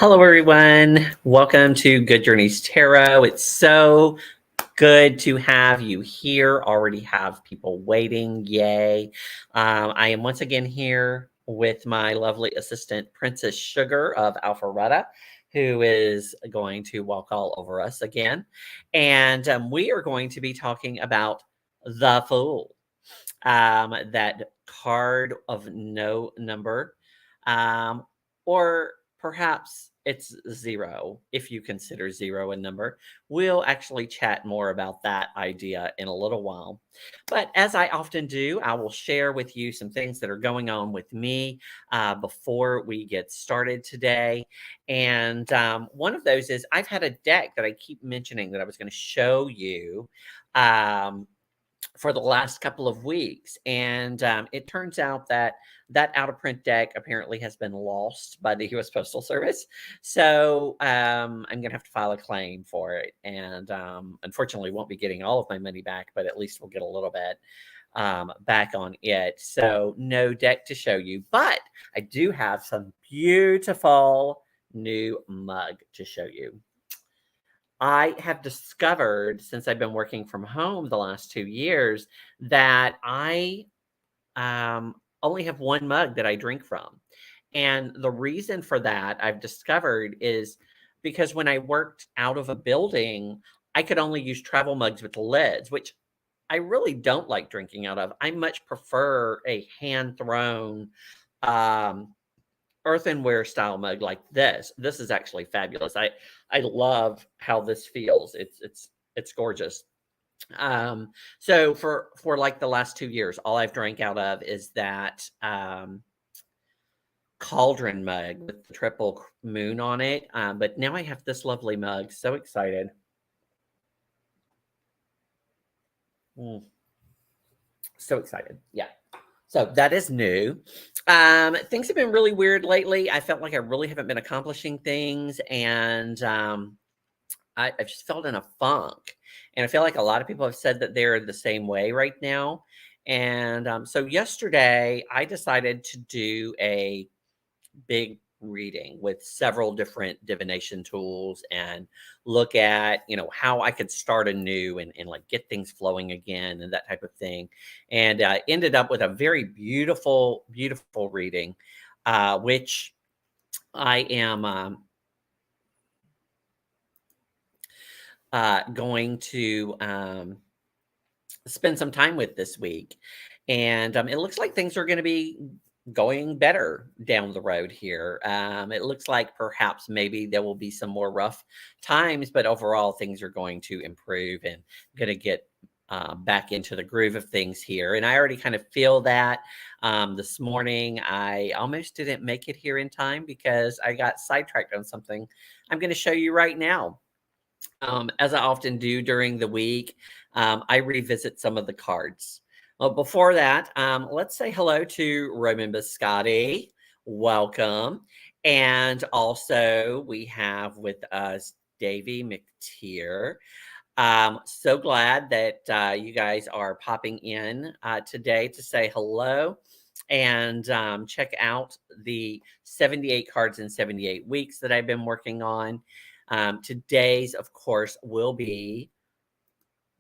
Hello, everyone. Welcome to Good Journeys Tarot. It's so good to have you here. Already have people waiting. Yay. I am once again here with my lovely assistant, Princess Sugar of Alpharetta, who is going to walk all over us again. And we are going to be talking about the Fool, that card of no number, um, or perhaps it's zero if you consider zero a number. We'll actually chat more about that idea in a little while. But as I often do, I will share with you some things that are going on with me before we get started today. And one of those is I've had a deck that I keep mentioning that I was going to show you. For the last couple of weeks. And it turns out that that out of print deck apparently has been lost by the US Postal Service. So I'm going to have to file a claim for it. And unfortunately, won't be getting all of my money back, but at least we'll get a little bit back on it. So no deck to show you, but I do have some beautiful new mug to show you. I have discovered since I've been working from home the last 2 years that I only have one mug that I drink from. And the reason for that I've discovered is because when I worked out of a building, I could only use travel mugs with lids, which I really don't like drinking out of. I much prefer a hand thrown um, earthenware style mug like this. This is actually fabulous. I love how this feels. It's gorgeous. So for like the last 2 years, all I've drank out of is that cauldron mug with the triple moon on it. But now I have this lovely mug. So excited. Mm, so excited. Yeah. So that is new. Things have been really weird lately. I felt like I really haven't been accomplishing things, and I just felt in a funk. And I feel like a lot of people have said that they're the same way right now. And so yesterday, I decided to do a big reading with several different divination tools and look at how I could start anew and like get things flowing again and that type of thing, and ended up with a very beautiful reading, which I am going to spend some time with this week. And it looks like things are going to be going better down the road here. It looks like perhaps maybe there will be some more rough times, but overall things are going to improve and going to get back into the groove of things here. And I already kind of feel that. This morning, I almost didn't make it here in time because I got sidetracked on something I'm going to show you right now. As I often do during the week, I revisit some of the cards. Well, before that, let's say hello to Roman Biscotti. Welcome. And also, we have with us Davy McTeer. So glad that you guys are popping in today to say hello and check out the 78 cards in 78 weeks that I've been working on. Today's, of course, will be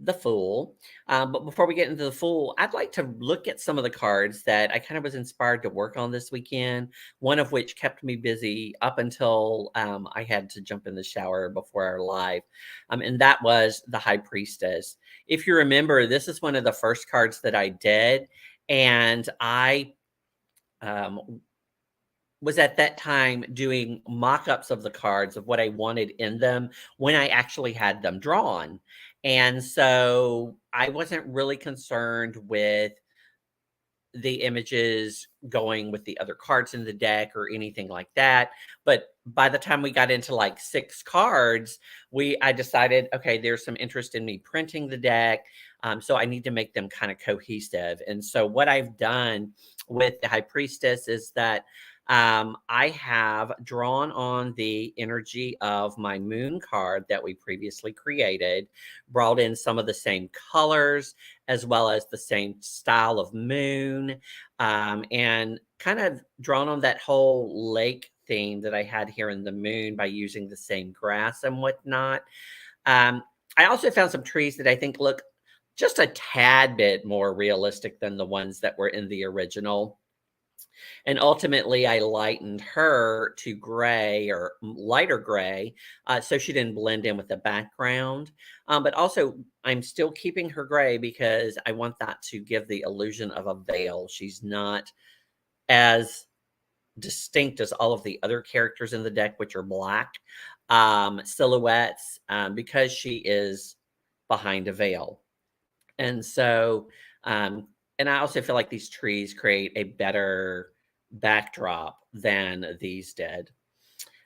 the Fool. But before we get into the Fool, I'd like to look at some of the cards that I kind of was inspired to work on this weekend, one of which kept me busy up until I had to jump in the shower before our live. And that was the High Priestess. If you remember, this is one of the first cards that I did. And I was at that time doing mock-ups of the cards of what I wanted in them when I actually had them drawn. And so I wasn't really concerned with the images going with the other cards in the deck or anything like that. But by the time we got into like 6 cards, I decided, okay, there's some interest in me printing the deck. So I need to make them kind of cohesive. And so what I've done with the High Priestess is that I have drawn on the energy of my moon card that we previously created, brought in some of the same colors as well as the same style of moon, and kind of drawn on that whole lake theme that I had here in the moon by using the same grass and whatnot. Um, I also found some trees that I think look just a tad bit more realistic than the ones that were in the original. And ultimately, I lightened her to gray or lighter gray, so she didn't blend in with the background. But also, I'm still keeping her gray because I want that to give the illusion of a veil. She's not as distinct as all of the other characters in the deck, which are black silhouettes, because she is behind a veil. And so, um, and I also feel like these trees create a better backdrop than these did.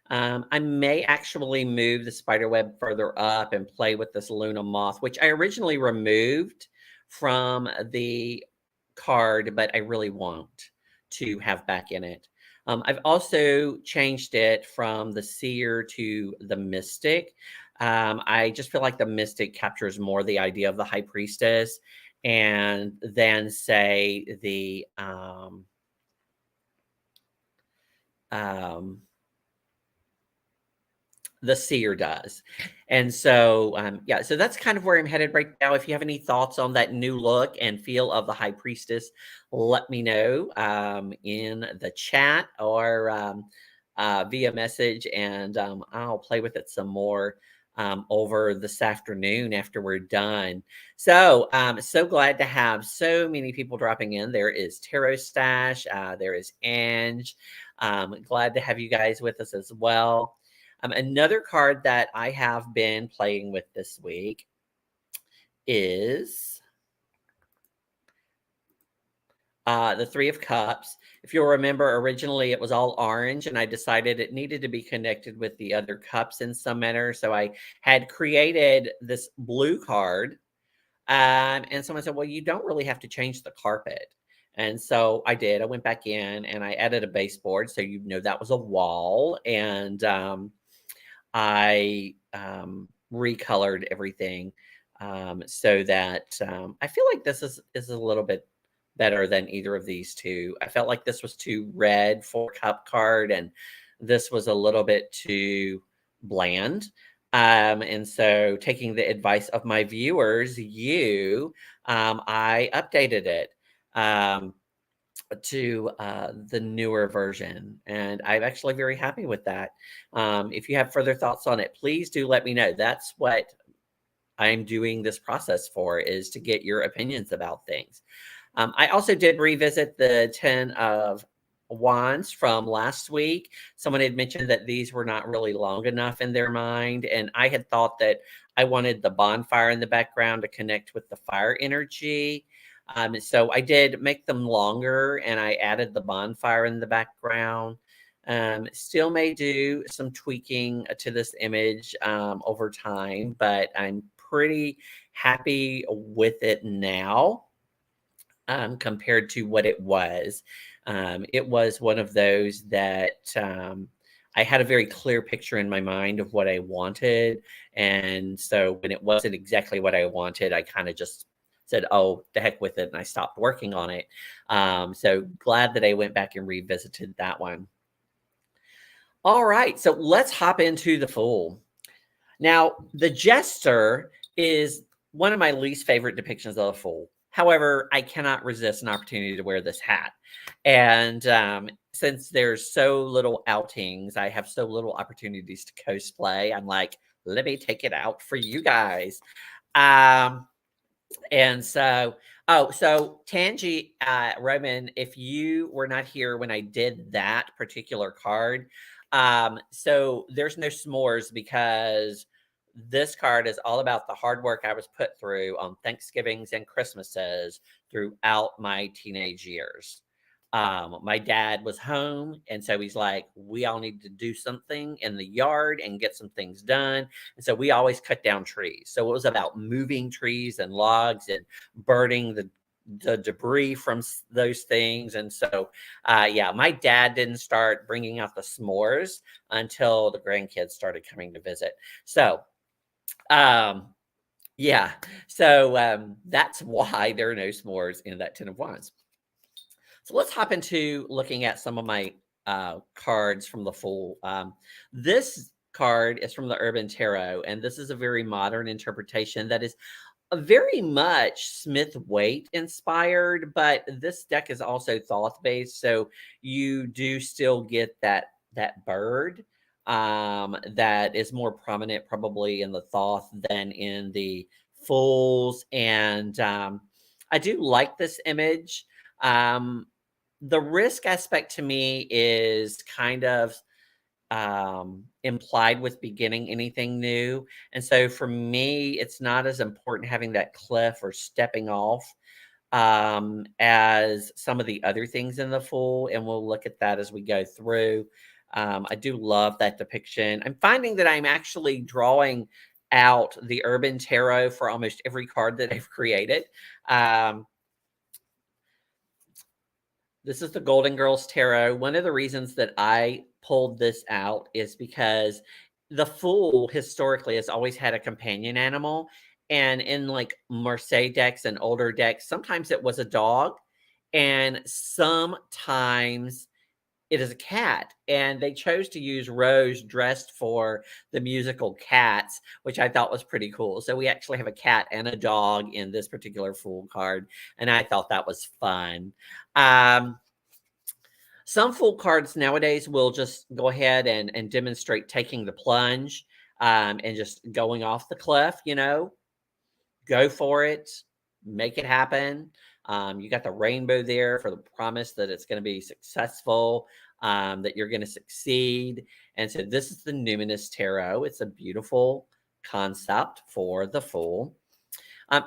I may actually move the spider web further up and play with this Luna moth, which I originally removed from the card, but I really want to have back in it. I've also changed it from the seer to the mystic. I just feel like the mystic captures more the idea of the high priestess and then say um, the seer does. And so, yeah, so that's kind of where I'm headed right now. If you have any thoughts on that new look and feel of the high priestess, let me know in the chat or via message, and I'll play with it some more over this afternoon after we're done. So, so glad to have so many people dropping in. There is Tarot Stash, there is Ange. Glad to have you guys with us as well. Another card that I have been playing with this week is the Three of Cups. If you'll remember, originally it was all orange, and I decided it needed to be connected with the other cups in some manner. So I had created this blue card, and someone said, well, you don't really have to change the carpet. And so I did. I went back in and I added a baseboard. So you know that was a wall. And I recolored everything so that I feel like this is a little bit better than either of these two. I felt like this was too red for cup card, and this was a little bit too bland. And so, taking the advice of my viewers, I updated it. To the newer version, and I'm actually very happy with that. If you have further thoughts on it, please do let me know. That's what I'm doing this process for, is to get your opinions about things. I also did revisit the 10 of Wands from last week. Someone had mentioned that these were not really long enough in their mind, and I had thought that I wanted the bonfire in the background to connect with the fire energy. So I did make them longer, and I added the bonfire in the background. Still may do some tweaking to this image over time, but I'm pretty happy with it now compared to what it was. It was one of those that I had a very clear picture in my mind of what I wanted. And so when it wasn't exactly what I wanted, I kind of just said, oh, the heck with it. And I stopped working on it. So glad that I went back and revisited that one. All right. So let's hop into the Fool. Now, the Jester is one of my least favorite depictions of the Fool. However, I cannot resist an opportunity to wear this hat. And since there's so little outings, I have so little opportunities to cosplay. I'm like, let me take it out for you guys. And so, so Tangi, Roman, if you were not here when I did that particular card, so there's no s'mores because this card is all about the hard work I was put through on Thanksgivings and Christmases throughout my teenage years. My dad was home, and so he's like, we all need to do something in the yard and get some things done. And so we always cut down trees. So it was about moving trees and logs and burning the debris from those things. And so, yeah, my dad didn't start bringing out the s'mores until the grandkids started coming to visit. So, yeah, so that's why there are no s'mores in that 10 of Wands. So let's hop into looking at some of my cards from the Fool. This card is from the Urban Tarot, and this is a very modern interpretation that is very much Smith Waite inspired, but this deck is also Thoth based, so you do still get that bird that is more prominent probably in the Thoth than in the Fools, and I do like this image. Um, the risk aspect to me is kind of implied with beginning anything new. And so for me, it's not as important having that cliff or stepping off as some of the other things in the Fool. And we'll look at that as we go through. I do love that depiction. I'm finding that I'm actually drawing out the Urban Tarot for almost every card that I've created. Um, This is the Golden Girls Tarot. One of the reasons that I pulled this out is because the Fool historically has always had a companion animal. And in like Marseille decks and older decks, sometimes it was a dog, and sometimes it is a cat. And they chose to use Rose dressed for the musical Cats, which I thought was pretty cool. So we actually have a cat and a dog in this particular Fool card. And I thought that was fun. Um, some Fool cards nowadays will just go ahead and demonstrate taking the plunge and just going off the cliff, go for it, make it happen. You got the rainbow there for the promise that it's going to be successful, that you're going to succeed. And so this is the Numinous Tarot. It's a beautiful concept for the Fool.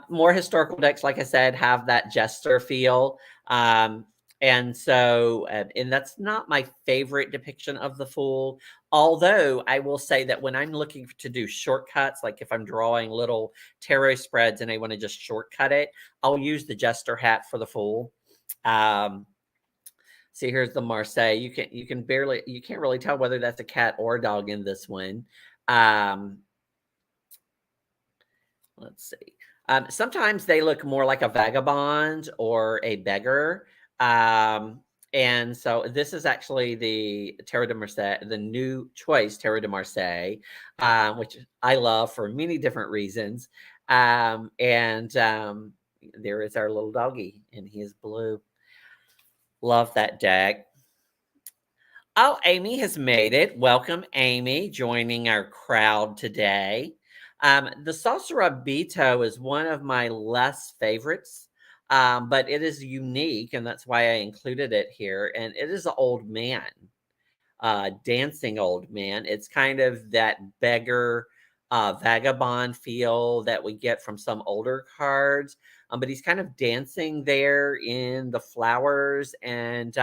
More historical decks, like I said, have that jester feel. And so, and that's not my favorite depiction of the Fool. Although I will say that when I'm looking to do shortcuts, like if I'm drawing little tarot spreads and I want to just shortcut it, I'll use the jester hat for the Fool. See, here's the Marseille. You can't really tell whether that's a cat or a dog in this one. Let's see. Sometimes they look more like a vagabond or a beggar. And so this is actually the Tarot de Marseille, the new choice Tarot de Marseille, which I love for many different reasons. And there is our little doggy, and he is blue. Love that deck. Oh, Amy has made it. Welcome, Amy, joining our crowd today. The Salsarabito is one of my less favorites, but it is unique, and that's why I included it here. And it is an old man, dancing old man. It's kind of that beggar, vagabond feel that we get from some older cards. But he's kind of dancing there in the flowers, and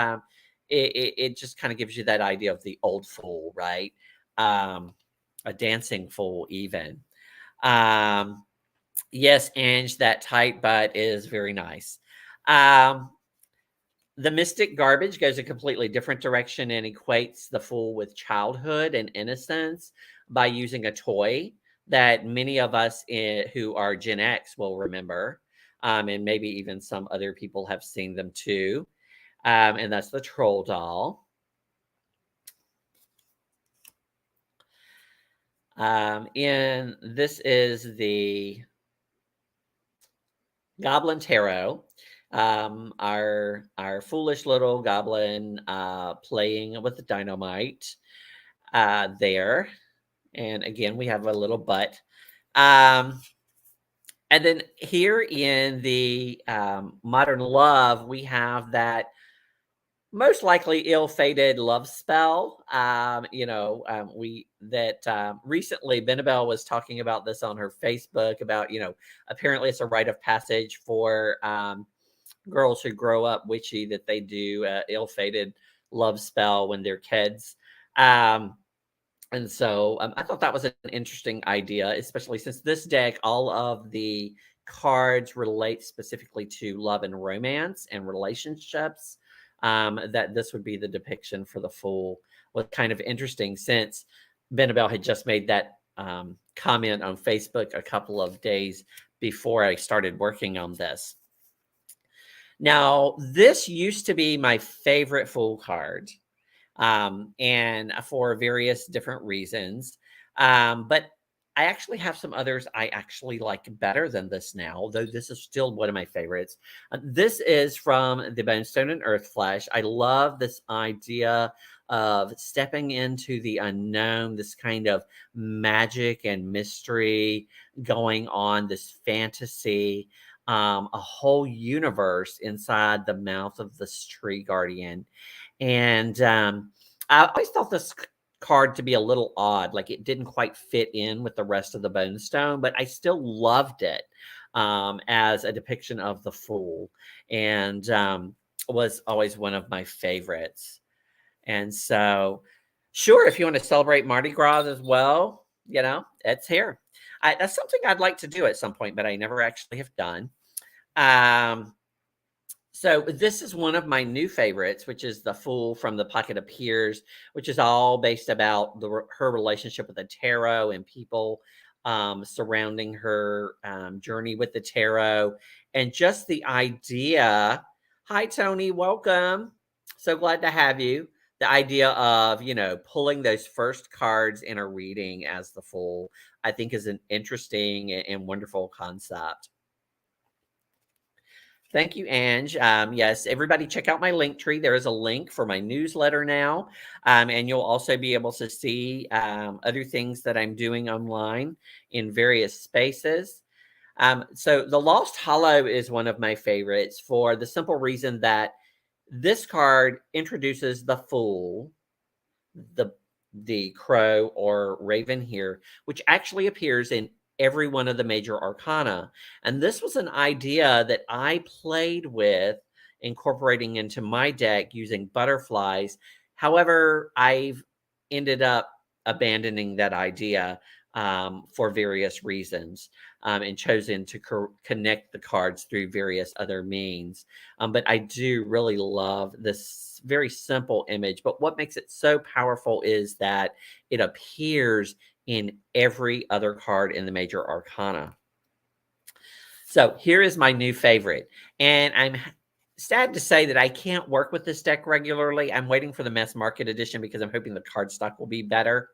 it just kind of gives you that idea of the old fool, right? A dancing fool, even. Yes, Ange, that tight butt is very nice. The Mystic Garbage goes a completely different direction and equates the Fool with childhood and innocence by using a toy that many of us who are Gen X will remember. And maybe even some other people have seen them too. And that's the Troll Doll. And this is the Goblin Tarot. Our foolish little goblin playing with the dynamite there. And again, we have a little butt. And then here in the Modern Love, we have that most likely ill-fated love spell. Recently Benabel was talking about this on her Facebook about, apparently it's a rite of passage for girls who grow up witchy, that they do ill-fated love spell when they're kids. And so I thought that was an interesting idea, especially since this deck, all of the cards relate specifically to love and romance and relationships. That this would be the depiction for the Fool was kind of interesting, since Benabel had just made that comment on Facebook a couple of days before I started working on this. Now, this used to be my favorite Fool card. and for various different reasons. But I actually have some others I actually like better than this now, though this is still one of my favorites. This is from the Bonestone and Earth Flesh. I love this idea of stepping into the unknown, this kind of magic and mystery going on, this fantasy, a whole universe inside the mouth of this tree guardian. And I always thought this card to be a little odd, like it didn't quite fit in with the rest of the bone stone, but I still loved it as a depiction of the fool, and was always one of my favorites. And so, sure, if you want to celebrate Mardi Gras as well, it's here. That's something I'd like to do at some point, but I never actually have done. Um, so this is one of my new favorites, which is the Fool from the Pocket of Peers, which is all based about her relationship with the tarot and people surrounding her journey with the tarot, and just the idea. Hi, Tony. Welcome. So glad to have you. The idea of pulling those first cards in a reading as the Fool, I think, is an interesting and wonderful concept. Thank you, Ange. Yes, everybody check out my link tree. There is a link for my newsletter now. And you'll also be able to see other things that I'm doing online in various spaces. So the Lost Hollow is one of my favorites for the simple reason that this card introduces the Fool, the crow or raven here, which actually appears in every one of the major arcana. And this was an idea that I played with, incorporating into my deck using butterflies. However, I've ended up abandoning that idea for various reasons, and chosen to connect the cards through various other means. But I do really love this very simple image. But what makes it so powerful is that it appears in every other card in the major arcana. So here is my new favorite. And I'm sad to say that I can't work with this deck regularly. I'm waiting for the mass market edition because I'm hoping the card stock will be better.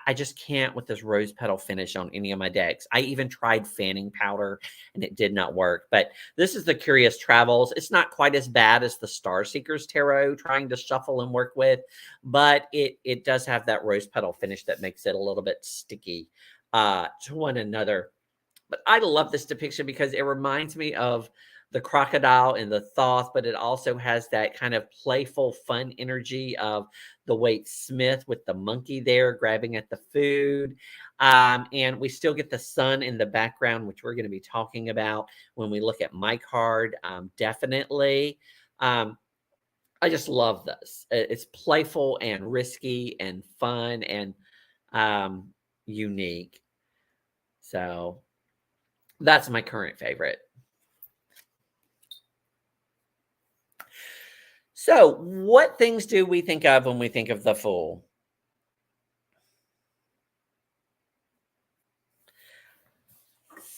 I just can't with this rose petal finish on any of my decks. I even tried fanning powder and it did not work. But this is the Curious Travels. It's not quite as bad as the Star Seekers Tarot trying to shuffle and work with, but it does have that rose petal finish that makes it a little bit sticky to one another. But I love this depiction because it reminds me of the crocodile and the Thoth, but it also has that kind of playful, fun energy of the Waite Smith with the monkey there grabbing at the food. And we still get the sun in the background, which we're going to be talking about when we look at my card. Definitely. I just love this. It's playful and risky and fun and unique. So that's my current favorite. So, what things do we think of when we think of the Fool?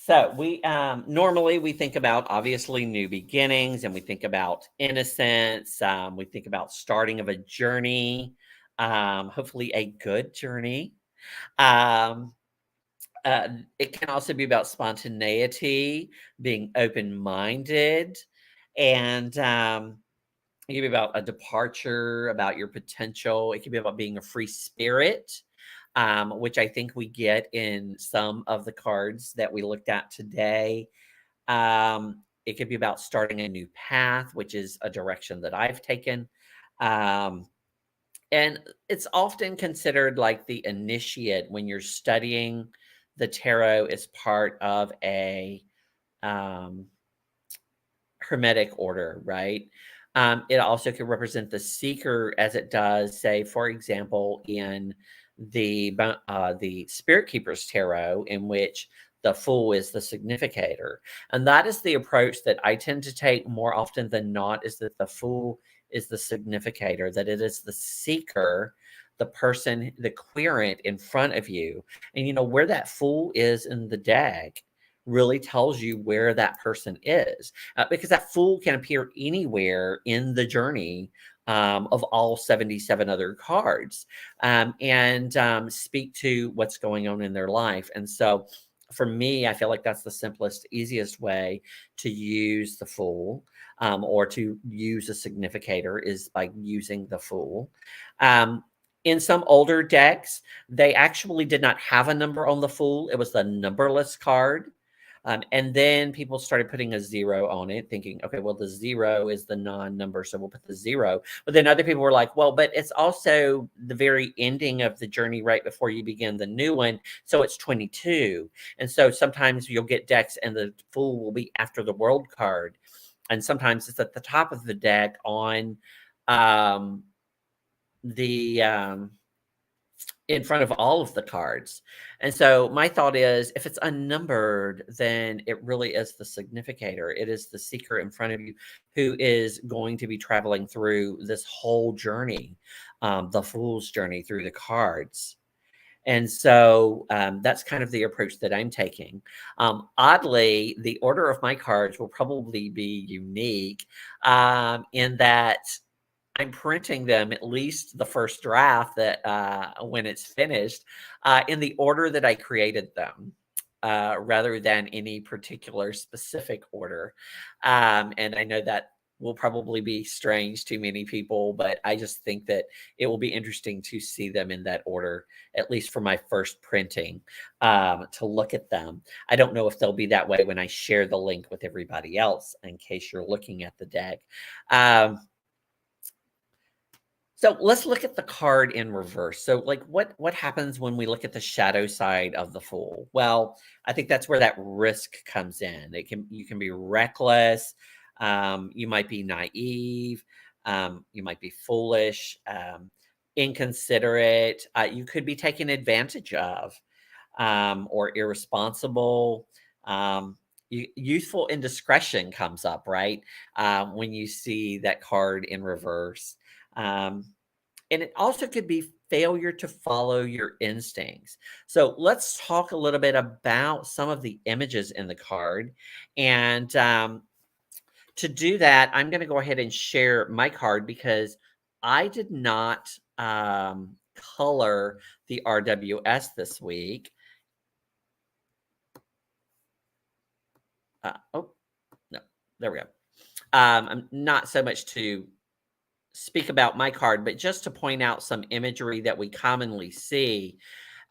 So, we normally we think about obviously new beginnings, and we think about innocence. We think about starting of a journey, hopefully a good journey. Um, it can also be about spontaneity, being open minded, and it can be about a departure, about your potential. It can be about being a free spirit, which I think we get in some of the cards that we looked at today. It could be about starting a new path, which is a direction that I've taken. Um, and it's often considered like the initiate when you're studying the tarot as part of a um, hermetic order, right? It also can represent the seeker, as it does, say, for example, in the Spirit Keeper's Tarot, in which the Fool is the significator, and that is the approach that I tend to take more often than not. Is that the Fool is the significator, that it is the seeker, the person, the querent in front of you, and where that Fool is in the deck really tells you where that person is, because that Fool can appear anywhere in the journey of all 77 other cards, and speak to what's going on in their life. And so for me, I feel like that's the simplest, easiest way to use the Fool, or to use a significator, is by using the Fool. Um, in some older decks, they actually did not have a number on the Fool. It was the numberless card. And then people started putting a zero on it, thinking, okay, well, the zero is the non-number, so we'll put the zero. But then other people were like, well, but it's also the very ending of the journey right before you begin the new one, so it's 22. And so sometimes you'll get decks and the Fool will be after the World card. And sometimes it's at the top of the deck on um, the in front of all of the cards. And so my thought is, if it's unnumbered, then it really is the significator. It is the seeker in front of you who is going to be traveling through this whole journey, the Fool's journey through the cards. And so that's kind of the approach that I'm taking. Oddly, the order of my cards will probably be unique, in that I'm printing them, at least the first draft, that when it's finished, in the order that I created them, rather than any particular specific order. And I know that will probably be strange to many people, but I just think that it will be interesting to see them in that order, at least for my first printing, to look at them. I don't know if they'll be that way when I share the link with everybody else, in case you're looking at the deck. So let's look at the card in reverse. So, like, what happens when we look at the shadow side of the Fool? Well, I think that's where that risk comes in. You can be reckless, you might be naive, you might be foolish, inconsiderate. You could be taken advantage of, or irresponsible. Youthful indiscretion comes up, right? When you see that card in reverse. Um, and it also could be failure to follow your instincts. So let's talk a little bit about some of the images in the card. And to do that, I'm going to go ahead and share my card, because I did not color the RWS this week. Oh, no, there we go. I'm not so much to speak about my card, but just to point out some imagery that we commonly see.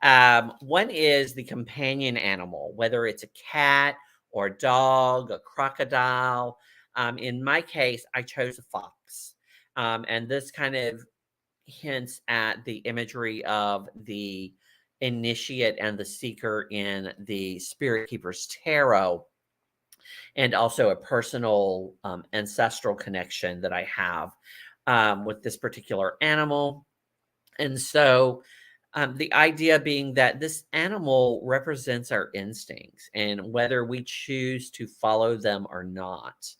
One is the companion animal, whether it's a cat or a dog, a crocodile. In my case, I chose a fox. And this kind of hints at the imagery of the initiate and the seeker in the Spirit Keeper's Tarot, and also a personal ancestral connection that I have with this particular animal. And so the idea being that this animal represents our instincts, and whether we choose to follow them or not.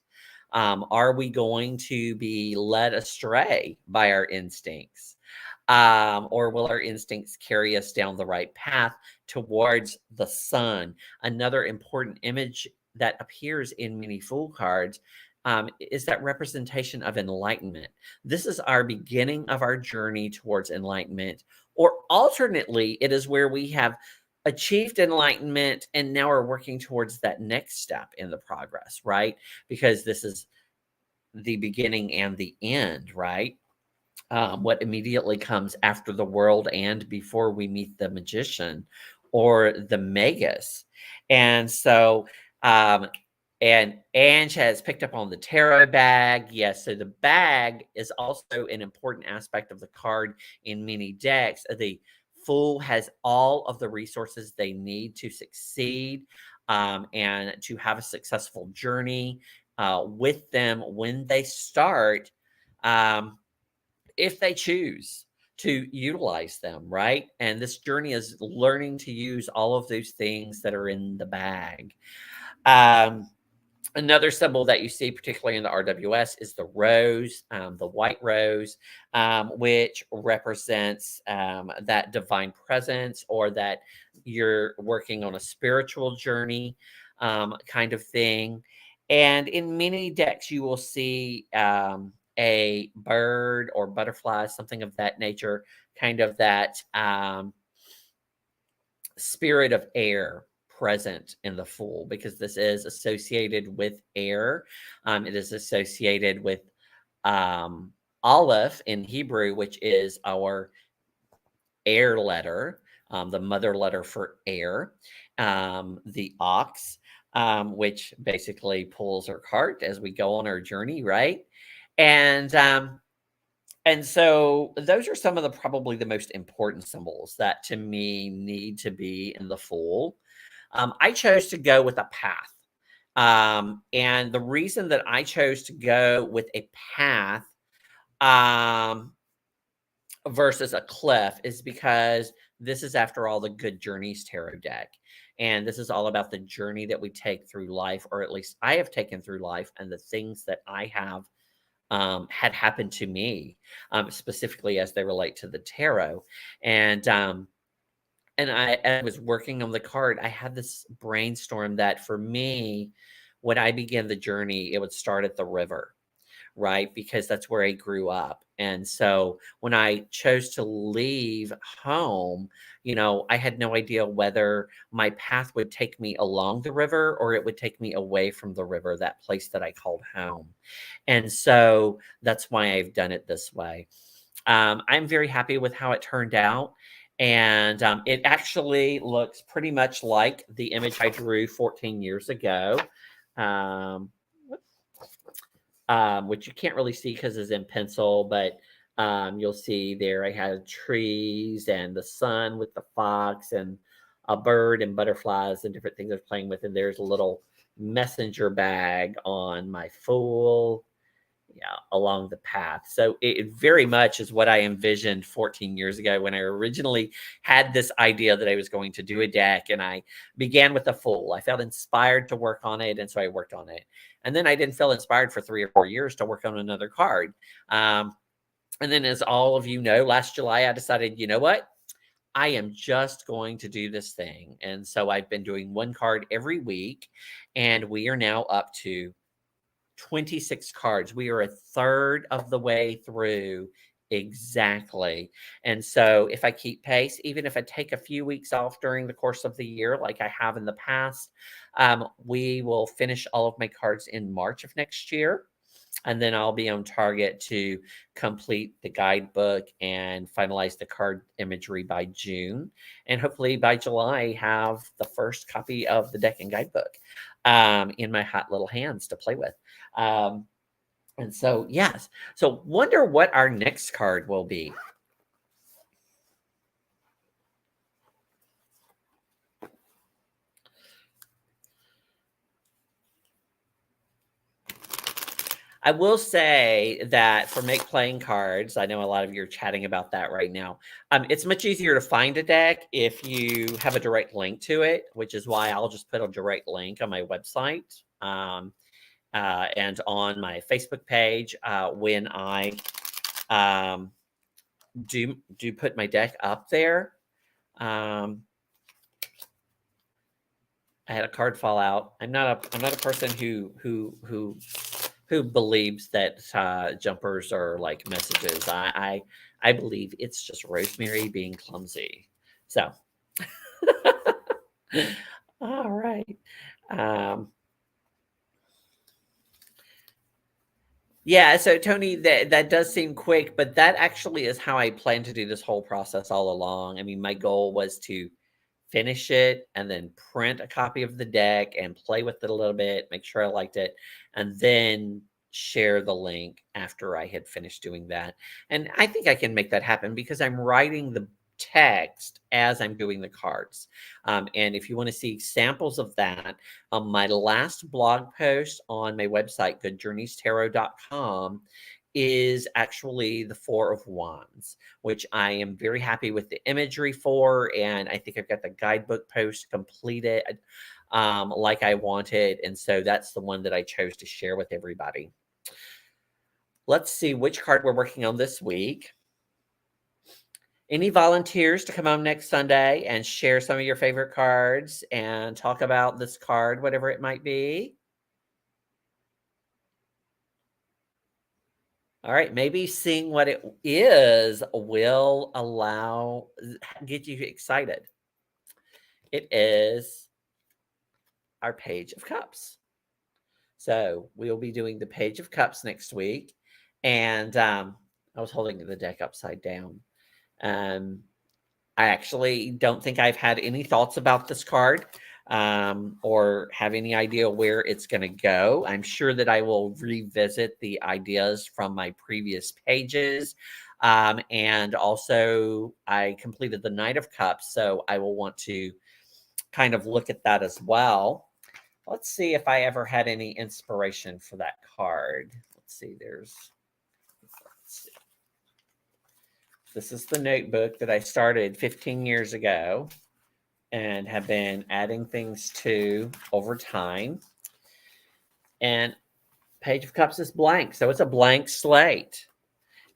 Are we going to be led astray by our instincts? Or will our instincts carry us down the right path towards the sun? Another important image that appears in many Fool cards is that representation of enlightenment. This is our beginning of our journey towards enlightenment, or alternately, it is where we have achieved enlightenment and now are working towards that next step in the progress, right? Because this is the beginning and the end, right? What immediately comes after the world and before we meet the magician or the magus. And so, and Ange has picked up on the tarot bag. Yes, so the bag is also an important aspect of the card in many decks. The Fool has all of the resources they need to succeed, and to have a successful journey with them when they start. If they choose to utilize them, right? And this journey is learning to use all of those things that are in the bag. Um, Another symbol that you see, particularly in the RWS, is the rose, the white rose, which represents that divine presence, or that you're working on a spiritual journey, kind of thing. And in many decks, you will see a bird or butterfly, something of that nature, kind of that spirit of air present in the Fool, because this is associated with air. It is associated with um, Aleph in Hebrew, which is our air letter, the mother letter for air, the ox, which basically pulls our cart as we go on our journey, right? And and so those are some of the probably the most important symbols that to me need to be in the Fool. I chose to go with a path. And the reason that I chose to go with a path um, versus a cliff is because this is, after all, the Good Journeys tarot deck. And this is all about the journey that we take through life, or at least I have taken through life, and the things that I have had happened to me, specifically as they relate to the tarot. And I was working on the card. I had this brainstorm that for me, when I began the journey, it would start at the river, right? Because that's where I grew up. And so when I chose to leave home, I had no idea whether my path would take me along the river or it would take me away from the river, that place that I called home. And so that's why I've done it this way. I'm very happy with how it turned out. And it actually looks pretty much like the image I drew 14 years ago. Um, which you can't really see because it's in pencil, but you'll see there I had trees and the sun with the fox and a bird and butterflies and different things I was playing with. And there's a little messenger bag on my Fool, yeah, along the path. So it very much is what I envisioned 14 years ago when I originally had this idea that I was going to do a deck, and I began with a Fool. I felt inspired to work on it, and so I worked on it. And then I didn't feel inspired for 3 or 4 years to work on another card. And then, as all of you know, last July I decided, you know what? I am just going to do this thing. And so I've been doing one card every week, and we are now up to 26 cards. We are a third of the way through exactly. And so if I keep pace, even if I take a few weeks off during the course of the year, like I have in the past, we will finish all of my cards in March of next year. And then I'll be on target to complete the guidebook and finalize the card imagery by June. And hopefully by July, have the first copy of the deck and guidebook in my hot little hands to play with. And so, yes. So, wonder what our next card will be. I will say that for make playing cards, I know a lot of you are chatting about that right now. It's much easier to find a deck if you have a direct link to it, which is why I'll just put a direct link on my website and on my Facebook page when I do put my deck up there. I had a card fall out. I'm not a person who believes that jumpers are like messages. I believe it's just Rosemary being clumsy. So, all right. Um, yeah. So Tony, that does seem quick, but that actually is how I plan to do this whole process all along. I mean, my goal was to finish it and then print a copy of the deck and play with it a little bit, make sure I liked it, and then share the link after I had finished doing that. And I think I can make that happen because I'm writing the text as I'm doing the cards. And if you want to see samples of that, my last blog post on my website, goodjourneystarot.com, is actually the Four of Wands, which I am very happy with the imagery for. And I think I've got the guidebook post completed like I wanted. And so that's the one that I chose to share with everybody. Let's see which card we're working on this week. Any volunteers to come on next Sunday and share some of your favorite cards and talk about this card, whatever it might be? All right, maybe seeing what it is will get you excited. It is our Page of Cups. So we'll be doing the Page of Cups next week. And I was holding the deck upside down. Um, I actually don't think I've had any thoughts about this card or have any idea where it's going to go. I'm sure that I will revisit the ideas from my previous pages. And also, I completed the Knight of Cups, so I will want to kind of look at that as well. Let's see if I ever had any inspiration for that card. Let's see, this is the notebook that I started 15 years ago and have been adding things to over time. And Page of Cups is blank, so it's a blank slate.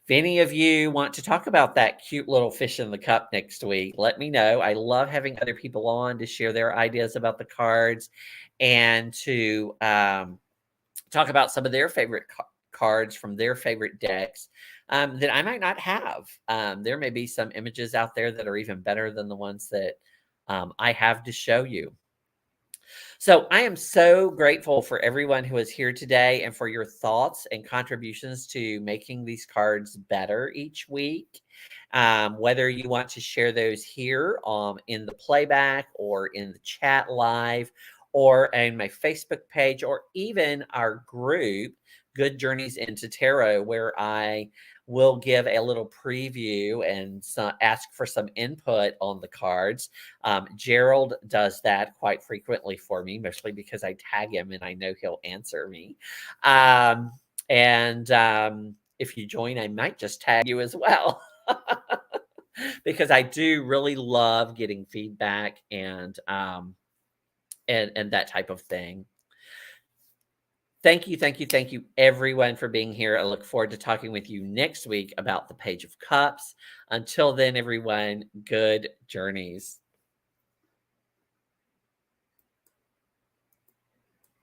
If any of you want to talk about that cute little fish in the cup next week, let me know. I love having other people on to share their ideas about the cards and to talk about some of their favorite cards from their favorite decks that I might not have. There may be some images out there that are even better than the ones that I have to show you. So I am so grateful for everyone who is here today and for your thoughts and contributions to making these cards better each week. Whether you want to share those here in the playback or in the chat live or in my Facebook page or even our group, Good Journeys into Tarot, where I will give a little preview and ask for some input on the cards. Gerald does that quite frequently for me, mostly because I tag him and I know he'll answer me. And if you join, I might just tag you as well. Because I do really love getting feedback and that type of thing. Thank you, everyone, for being here. I look forward to talking with you next week about the Page of Cups. Until then, everyone, good journeys.